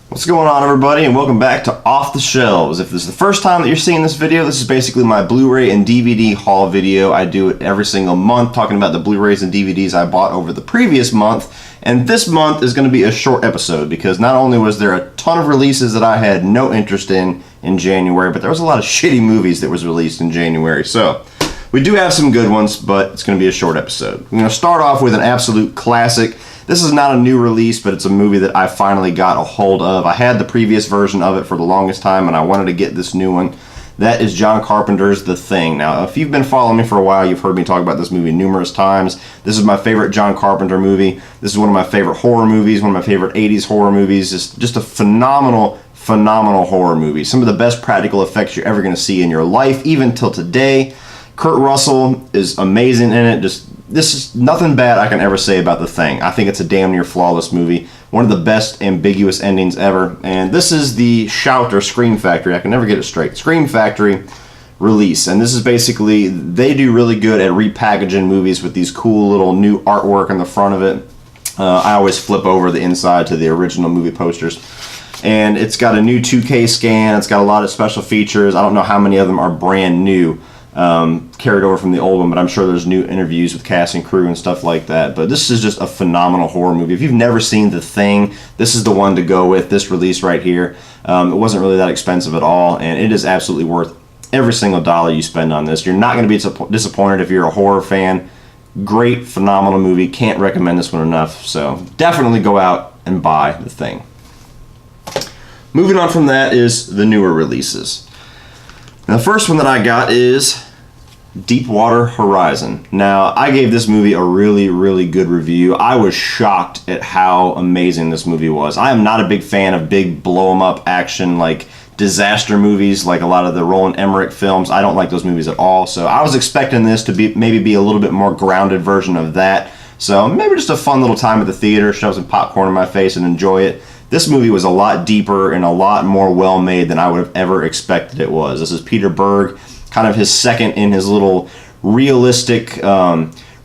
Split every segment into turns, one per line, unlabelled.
What's going on, everybody, and welcome back to Off the Shelves. If this is the first time that you're seeing this video, this is basically my Blu-ray and DVD haul video. I do it every single month, talking about the Blu-rays and DVDs I bought over the previous month. And this month is going to be a short episode because not only was there a ton of releases that I had no interest in January, but there was a lot of shitty movies that was released in January. So we do have some good ones, but it's going to be a short episode. I'm going to start off with an absolute classic. This is not a new release, but it's a movie that I finally got a hold of. I had the previous version of it for the longest time, and I wanted to get this new one. That is John Carpenter's The Thing. Now, if you've been following me for a while, you've heard me talk about this movie numerous times. This is my favorite John Carpenter movie. This is one of my favorite horror movies, one of my favorite 80s horror movies. Just a phenomenal horror movie. Some of the best practical effects you're ever going to see in your life, even till today. Kurt Russell is amazing in it. This is nothing bad I can ever say about The Thing. I think it's a damn near flawless movie. One of the best ambiguous endings ever. And this is the Shout or Scream Factory. I can never get it straight. Scream Factory release. And this is basically, they do really good at repackaging movies with these cool little new artwork on the front of it. I always flip over the inside to the original movie posters. And it's got a new 2K scan. It's got a lot of special features. I don't know how many of them are brand new. Carried over from the old one, but I'm sure there's new interviews with cast and crew and stuff like that. But this is just a phenomenal horror movie. If you've never seen The Thing, this is the one to go with, this release right here. It wasn't really that expensive at all, and it is absolutely worth every single dollar you spend on this. You're not going to be disappointed if you're a horror fan. Great, phenomenal movie. Can't recommend this one enough. So definitely go out and buy The Thing. Moving on from that is the newer releases. Now, the first one that I got is Deepwater Horizon. Now, I gave this movie a really good review. I was shocked at how amazing this movie was. I am not a big fan of big blow-em-up action, like disaster movies, like a lot of the Roland Emmerich films. I don't like those movies at all. So I was expecting this to be maybe a little bit more grounded version of that. So maybe just a fun little time at the theater, shove some popcorn in my face and enjoy it. This movie was a lot deeper and a lot more well-made than I would have ever expected it was. This is Peter Berg, kind of his second in his little realistic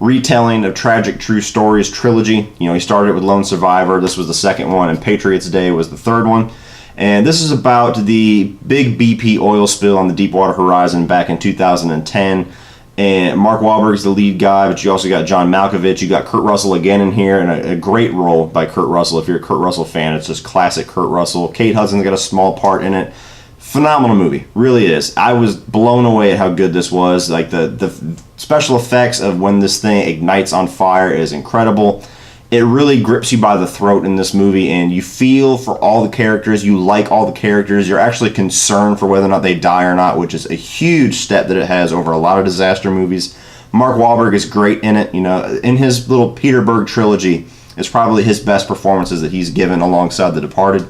retelling of tragic true stories trilogy. You know, he started with Lone Survivor. This was the second one, and Patriots Day was the third one. And this is about the big BP oil spill on the Deepwater Horizon back in 2010. And Mark Wahlberg's the lead guy, but you also got John Malkovich. You got Kurt Russell again in here, and a great role by Kurt Russell. If you're a Kurt Russell fan, it's just classic Kurt Russell. Kate Hudson's got a small part in it. Phenomenal movie, really is. I was blown away at how good this was. Like the special effects of when this thing ignites on fire is incredible. It really grips you by the throat in this movie, and you feel for all the characters. You like all the characters. You're actually concerned for whether or not they die or not, which is a huge step that it has over a lot of disaster movies. Mark Wahlberg is great in it. You know, in his little Peter Berg trilogy, it's probably his best performances that he's given alongside The Departed.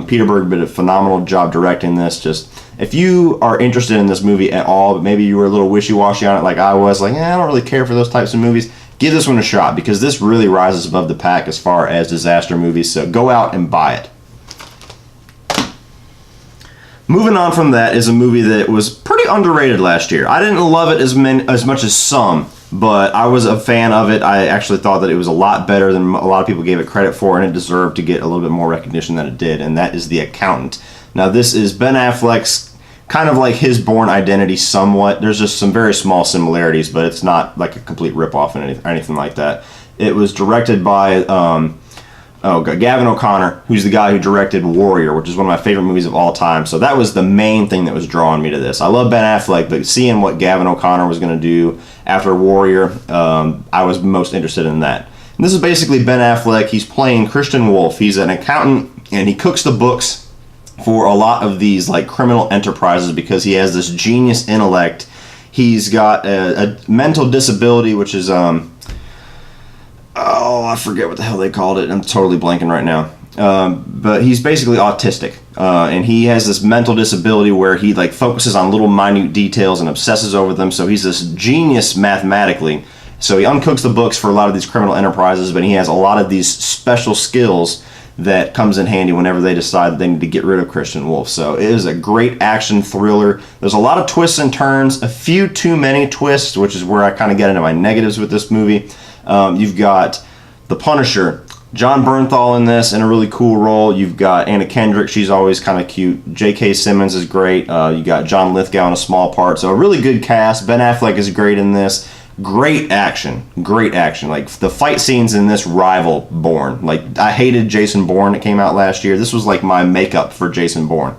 Peter Berg did a phenomenal job directing this. Just if you are interested in this movie at all, but maybe you were a little wishy-washy on it like I was, like, I don't really care for those types of movies, give this one a shot, because this really rises above the pack as far as disaster movies, so go out and buy it. Moving on from that is a movie that was pretty underrated last year. I didn't love it as much as some, but I was a fan of it. I actually thought that it was a lot better than a lot of people gave it credit for, and it deserved to get a little bit more recognition than it did, and that is The Accountant. Now, this is Ben Affleck's kind of like his Bourne Identity somewhat. There's just some very small similarities, but it's not like a complete ripoff or anything like that. It was directed by Gavin O'Connor, who's the guy who directed Warrior, which is one of my favorite movies of all time. So that was the main thing that was drawing me to this. I love Ben Affleck, but seeing what Gavin O'Connor was going to do after Warrior, I was most interested in that. And this is basically Ben Affleck. He's playing Christian Wolf. He's an accountant, and he cooks the books for a lot of these like criminal enterprises because he has this genius intellect. He's got a mental disability, which is I forget what the hell they called it. I'm totally blanking right now. But he's basically autistic, and he has this mental disability where he like focuses on little minute details and obsesses over them. So he's this genius mathematically. So he uncooks the books for a lot of these criminal enterprises, but he has a lot of these special skills that comes in handy whenever they decide that they need to get rid of Christian Wolf. So it is a great action thriller. There's a lot of twists and turns, a few too many twists, which is where I kind of get into my negatives with this movie. You've got the Punisher John Bernthal in this in a really cool role. You've got Anna Kendrick. She's always kind of cute. J.K. Simmons is great. You got John Lithgow in a small part. So a really good cast. Ben Affleck is great in this. Great action. Great action. Like, the fight scenes in this rival Bourne. Like, I hated Jason Bourne that came out last year. This was like my makeup for Jason Bourne.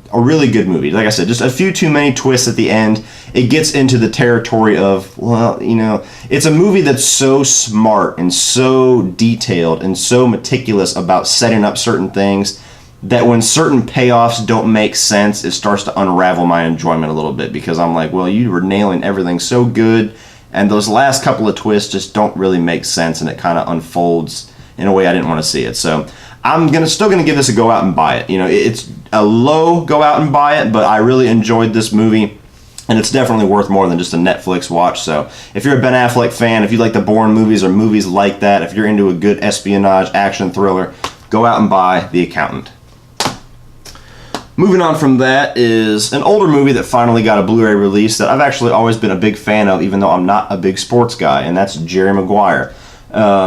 A really good movie. Like I said, just a few too many twists at the end. It gets into the territory of, well, you know, it's a movie that's so smart and so detailed and so meticulous about setting up certain things that when certain payoffs don't make sense, it starts to unravel my enjoyment a little bit, because I'm like, well, you were nailing everything so good, and those last couple of twists just don't really make sense, and it kind of unfolds in a way I didn't want to see it. So I'm still gonna give this a go out and buy it. You know, it's a low go out and buy it, but I really enjoyed this movie, and it's definitely worth more than just a Netflix watch. So if you're a Ben Affleck fan, if you like the Bourne movies or movies like that, if you're into a good espionage action thriller, go out and buy The Accountant. Moving on from that is an older movie that finally got a Blu-ray release that I've actually always been a big fan of, even though I'm not a big sports guy, and that's Jerry Maguire.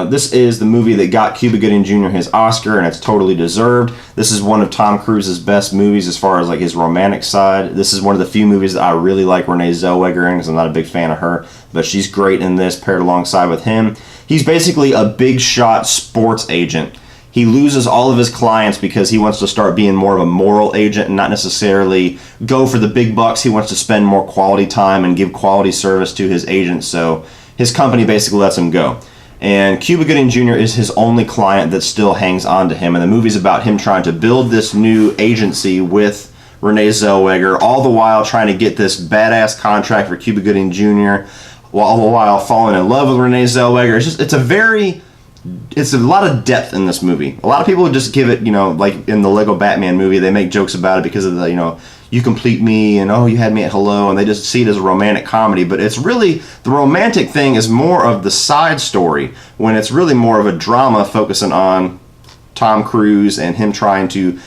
This is the movie that got Cuba Gooding Jr. his Oscar, and it's totally deserved. This is one of Tom Cruise's best movies as far as like his romantic side. This is one of the few movies that I really like Renee Zellweger in, because I'm not a big fan of her, but she's great in this, paired alongside with him. He's basically a big shot sports agent. He loses all of his clients because he wants to start being more of a moral agent and not necessarily go for the big bucks. He wants to spend more quality time and give quality service to his agents, so his company basically lets him go. And Cuba Gooding Jr. is his only client that still hangs on to him, and the movie's about him trying to build this new agency with Renee Zellweger, all the while trying to get this badass contract for Cuba Gooding Jr., all the while falling in love with Renee Zellweger. It's a lot of depth in this movie. A lot of people just give it, you know, like in the Lego Batman movie, they make jokes about it because of the, you know, you complete me, and oh, you had me at hello, and they just see it as a romantic comedy. But it's really, the romantic thing is more of the side story, when it's really more of a drama focusing on Tom Cruise and him trying to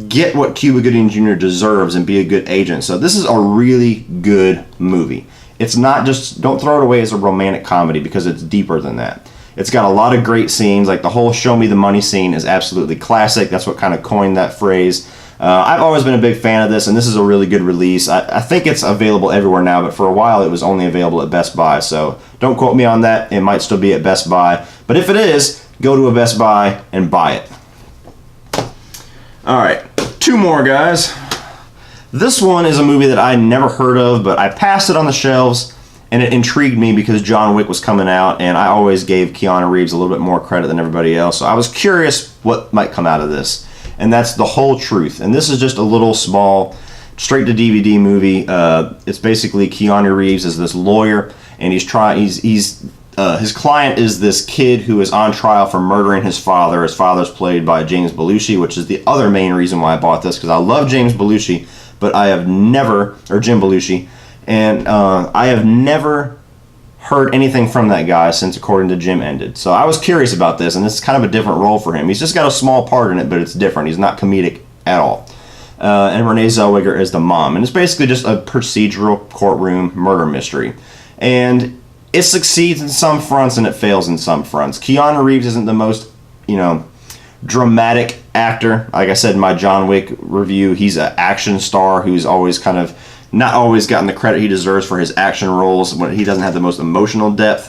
get what Cuba Gooding Jr. deserves and be a good agent. So this is a really good movie. It's not just, don't throw it away as a romantic comedy, because it's deeper than that. It's got a lot of great scenes, like the whole show me the money scene is absolutely classic. That's what kind of coined that phrase. I've always been a big fan of this, and this is a really good release. I think it's available everywhere now, but for a while it was only available at Best Buy, so don't quote me on that. It might still be at Best Buy, but if it is, go to a Best Buy and buy it. Alright, two more, guys. This one is a movie that I never heard of, but I passed it on the shelves, and it intrigued me because John Wick was coming out, and I always gave Keanu Reeves a little bit more credit than everybody else, so I was curious what might come out of this. And that's The Whole Truth. And this is just a little small, straight-to-DVD movie. It's basically Keanu Reeves as this lawyer, and his client is this kid who is on trial for murdering his father. His father's played by James Belushi, which is the other main reason why I bought this, because I love James Belushi, but I have never, or Jim Belushi, and I have never heard anything from that guy since According to Jim ended. So I was curious about this, and this is kind of a different role for him. He's just got a small part in it, but it's different. He's not comedic at all. And Renee Zellweger is the mom. And it's basically just a procedural courtroom murder mystery. And it succeeds in some fronts and it fails in some fronts. Keanu Reeves isn't the most, you know, dramatic actor. Like I said in my John Wick review, he's an action star who's always kind of not always gotten the credit he deserves for his action roles when he doesn't have the most emotional depth.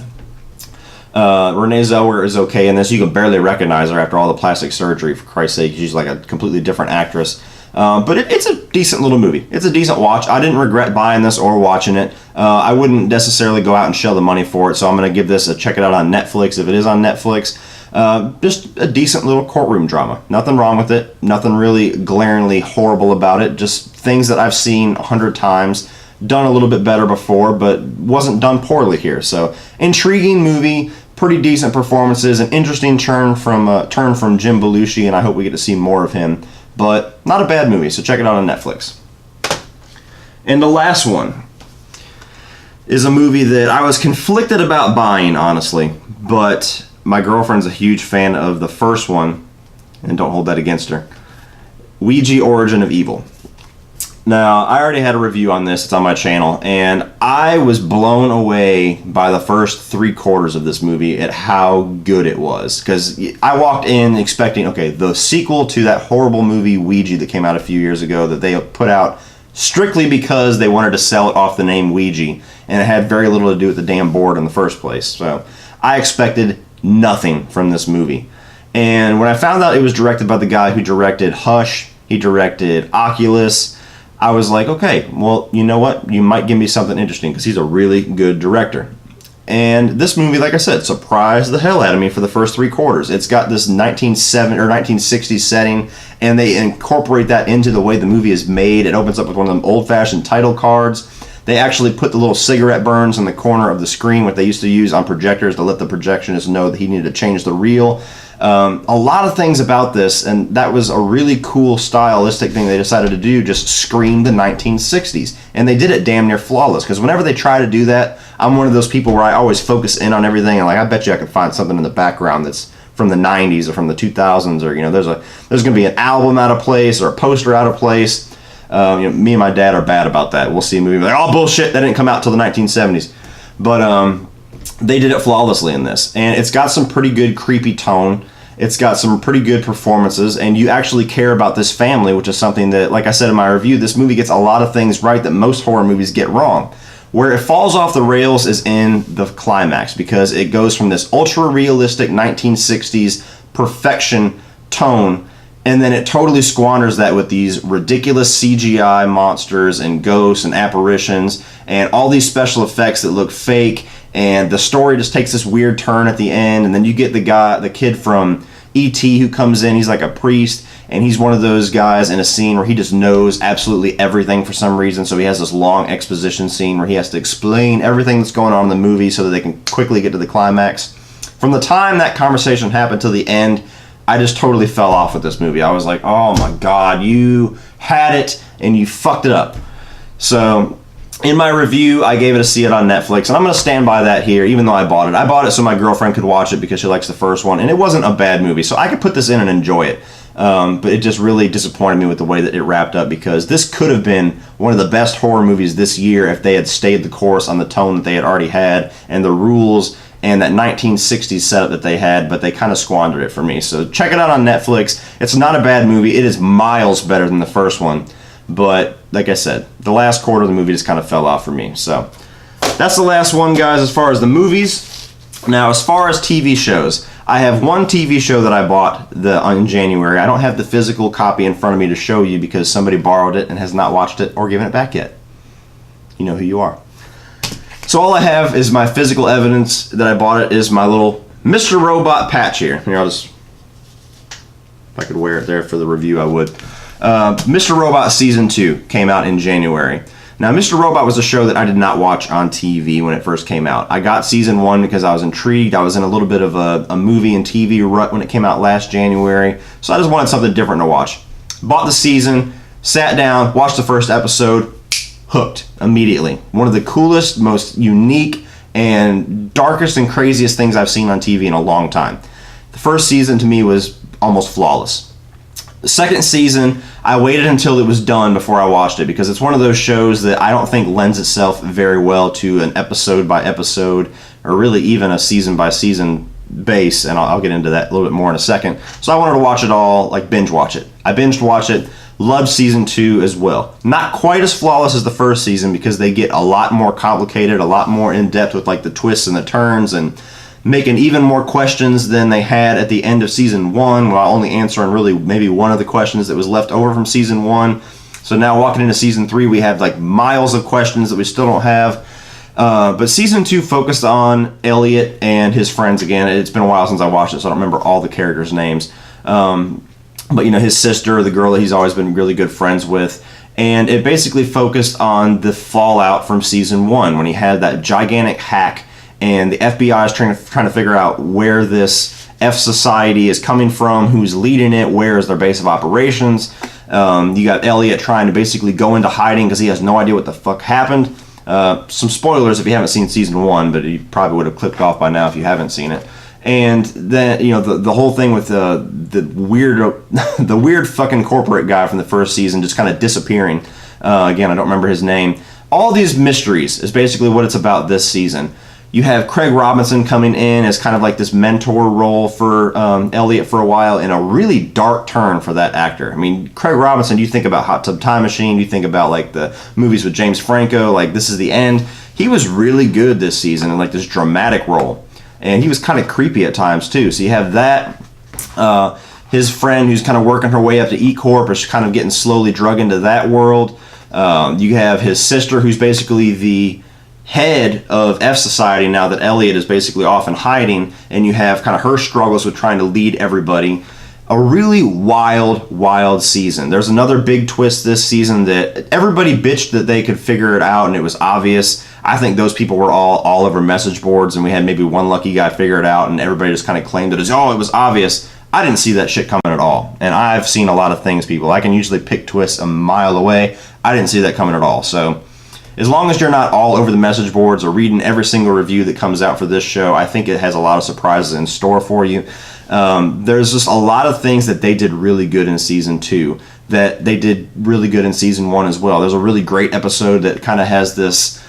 Renee Zellweger is okay in this. You can barely recognize her after all the plastic surgery, for Christ's sake. She's like a completely different actress. But it's a decent little movie. It's a decent watch. I didn't regret buying this or watching it. I wouldn't necessarily go out and shell the money for it, so I'm going to give this a check it out on Netflix if it is on Netflix. Just a decent little courtroom drama. Nothing wrong with it. Nothing really glaringly horrible about it. Just things that I've seen 100 times, done a little bit better before, but wasn't done poorly here. So intriguing movie, pretty decent performances, an interesting turn from Jim Belushi, and I hope we get to see more of him. But not a bad movie, so check it out on Netflix. And the last one is a movie that I was conflicted about buying, honestly, but my girlfriend's a huge fan of the first one, and don't hold that against her. Ouija: Origin of Evil. Now, I already had a review on this. It's on my channel. And I was blown away by the first 3/4 of this movie at how good it was. Because I walked in expecting, okay, the sequel to that horrible movie Ouija that came out a few years ago that they put out strictly because they wanted to sell it off the name Ouija. And it had very little to do with the damn board in the first place. So I expected nothing from this movie. And when I found out it was directed by the guy who directed Hush, he directed Oculus, I was like, okay, well, you know what? You might give me something interesting because he's a really good director. And this movie, like I said, surprised the hell out of me for the first 3/4. It's got this 1970s or 1960s setting, and they incorporate that into the way the movie is made. It opens up with one of them old-fashioned title cards. They actually put the little cigarette burns in the corner of the screen, what they used to use on projectors to let the projectionist know that he needed to change the reel. A lot of things about this, and that was a really cool stylistic thing they decided to do, just scream the 1960s. And they did it damn near flawless, because whenever they try to do that, I'm one of those people where I always focus in on everything, and like, I bet you I could find something in the background that's from the 90s or from the 2000s, or, you know, there's going to be an album out of place or a poster out of place. Me and my dad are bad about that. We'll see a movie like, oh, bullshit, that didn't come out till the 1970s. But they did it flawlessly in this, and it's got some pretty good creepy tone. It's got some pretty good performances, and you actually care about this family, which is something that, like I said in my review, this movie gets a lot of things right that most horror movies get wrong. Where it falls off the rails is in the climax, because it goes from this ultra-realistic 1960s perfection tone, and then it totally squanders that with these ridiculous CGI monsters and ghosts and apparitions and all these special effects that look fake, and the story just takes this weird turn at the end, and then you get the kid from E.T. who comes in. He's like a priest, and he's one of those guys in a scene where he just knows absolutely everything for some reason, so he has this long exposition scene where he has to explain everything that's going on in the movie so that they can quickly get to the climax. From the time that conversation happened to the end, I just totally fell off with this movie. I was like, oh my god, you had it and you fucked it up. So in my review, I gave it a see it on Netflix, and I'm going to stand by that here, even though I bought it. I bought it so my girlfriend could watch it because she likes the first one, and it wasn't a bad movie, so I could put this in and enjoy it. But it just really disappointed me with the way that it wrapped up, because this could have been one of the best horror movies this year if they had stayed the course on the tone that they had already had and the rules and that 1960s setup that they had, but they kind of squandered it for me. So check it out on Netflix. It's not a bad movie. It is miles better than the first one. But like I said, the last quarter of the movie just kind of fell off for me. So that's the last one, guys, as far as the movies. Now, as far as TV shows, I have one TV show that I bought in January. I don't have the physical copy in front of me to show you because somebody borrowed it and has not watched it or given it back yet. You know who you are. So all I have is my physical evidence that I bought it is my little Mr. Robot patch here. Here, if I could wear it there for the review, I would. Mr. Robot Season 2 came out in January. Now, Mr. Robot was a show that I did not watch on TV when it first came out. I got Season 1 because I was intrigued. I was in a little bit of a movie and TV rut when it came out last January, so I just wanted something different to watch. Bought the season, sat down, watched the first episode, hooked immediately. One of the coolest, most unique, and darkest and craziest things I've seen on TV in a long time. The first season to me was almost flawless. The second season, I waited until it was done before I watched it, because it's one of those shows that I don't think lends itself very well to an episode by episode, or really even a season by season base, and I'll get into that a little bit more in a second. So I wanted to watch it all, like binge watch it. I binged watch it. Loved Season 2 as well. Not quite as flawless as the first season, because they get a lot more complicated, a lot more in-depth with like the twists and the turns, and making even more questions than they had at the end of Season 1, while only answering really maybe one of the questions that was left over from Season 1. So now walking into Season 3, we have like miles of questions that we still don't have. But Season 2 focused on Elliot and his friends again. It's been a while since I watched it, so I don't remember all the characters' names. But, you know, his sister, the girl that he's always been really good friends with. And it basically focused on the fallout from Season 1, when he had that gigantic hack, and the FBI is trying to figure out where this F Society is coming from, who's leading it, where is their base of operations. You got Elliot trying to basically go into hiding because he has no idea what the fuck happened. Some spoilers if you haven't seen Season 1, but you probably would have clicked off by now if you haven't seen it. And then, you know, the whole thing with the weird fucking corporate guy from the first season just kind of disappearing. Again, I don't remember his name. All these mysteries is basically what it's about this season. You have Craig Robinson coming in as kind of like this mentor role for Elliot for a while, in a really dark turn for that actor. I mean, Craig Robinson, you think about Hot Tub Time Machine, you think about like the movies with James Franco, like This Is the End. He was really good this season in like this dramatic role. And he was kind of creepy at times too. So you have that. His friend who's kind of working her way up to E Corp is kind of getting slowly drug into that world. You have his sister who's basically the head of F Society now that Elliot is basically off in hiding, and you have kind of her struggles with trying to lead everybody. A really wild season. There's another big twist this season that everybody bitched that they could figure it out and it was obvious. I think those people were all over message boards, and we had maybe one lucky guy figure it out, and everybody just kind of claimed it as, oh, it was obvious. I didn't see that shit coming at all. And I've seen a lot of things, people. I can usually pick twists a mile away. I didn't see that coming at all. So as long as you're not all over the message boards or reading every single review that comes out for this show, I think it has a lot of surprises in store for you. There's just a lot of things that they did really good in season 2 that they did really good in season 1 as well. There's a really great episode that kind of has this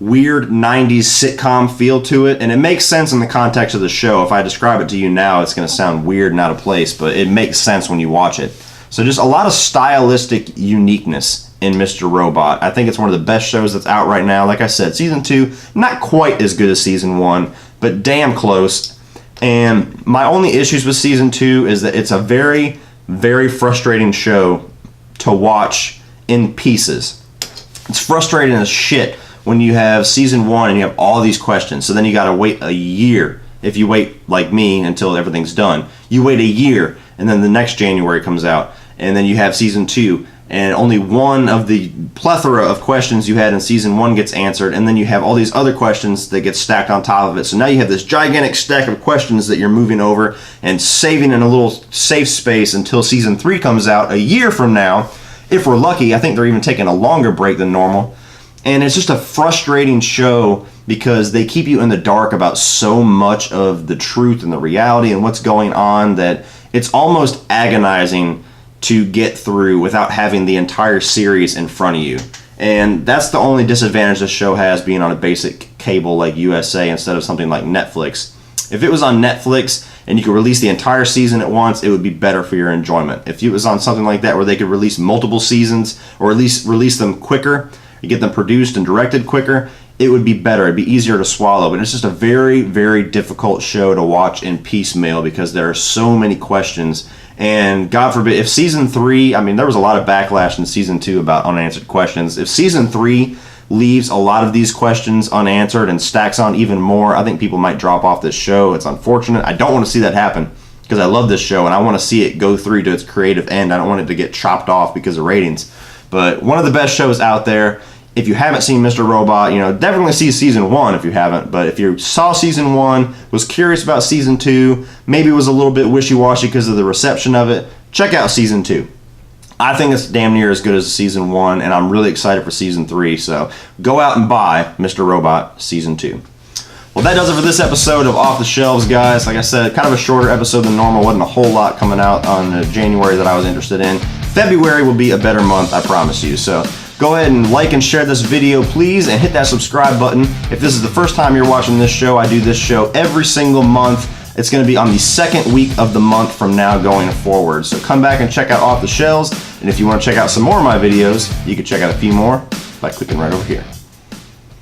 weird 90s sitcom feel to it, and it makes sense in the context of the show. If I describe it to you now, it's going to sound weird and out of place, but it makes sense when you watch it. So just a lot of stylistic uniqueness in Mr. Robot. I think it's one of the best shows that's out right now. Like I said, season 2, not quite as good as season 1, but damn close. And my only issues with season 2 is that it's a very, very frustrating show to watch in pieces. It's frustrating as shit when you have season 1 and you have all these questions. So then you got to wait a year. If you wait like me until everything's done, you wait a year, and then the next January comes out, and then you have season 2. And only one of the plethora of questions you had in season 1 gets answered, and then you have all these other questions that get stacked on top of it. So now you have this gigantic stack of questions that you're moving over and saving in a little safe space until season 3 comes out a year from now. If we're lucky, I think they're even taking a longer break than normal. And it's just a frustrating show because they keep you in the dark about so much of the truth and the reality and what's going on that it's almost agonizing to get through without having the entire series in front of you. And that's the only disadvantage this show has, being on a basic cable like USA instead of something like Netflix. If it was on Netflix and you could release the entire season at once, it would be better for your enjoyment. If it was on something like that where they could release multiple seasons, or at least release them quicker, you get them produced and directed quicker, it would be better. It'd be easier to swallow. But it's just a very, very difficult show to watch in piecemeal because there are so many questions. And God forbid, if season 3, I mean, there was a lot of backlash in season 2 about unanswered questions. If season 3 leaves a lot of these questions unanswered and stacks on even more, I think people might drop off this show. It's unfortunate. I don't want to see that happen because I love this show and I want to see it go through to its creative end. I don't want it to get chopped off because of ratings. But one of the best shows out there. If you haven't seen Mr. Robot, definitely see season 1 if you haven't. But if you saw season 1, was curious about season 2, maybe was a little bit wishy-washy because of the reception of it, check out season 2. I think it's damn near as good as season 1, and I'm really excited for season 3. So go out and buy Mr. Robot season 2. Well, that does it for this episode of Off the Shelves, guys. Like I said, kind of a shorter episode than normal. Wasn't a whole lot coming out on January that I was interested in. February will be a better month, I promise you. So go ahead and like and share this video, please, and hit that subscribe button. If this is the first time you're watching this show, I do this show every single month. It's going to be on the second week of the month from now going forward. So come back and check out Off the Shelves. And if you want to check out some more of my videos, you can check out a few more by clicking right over here.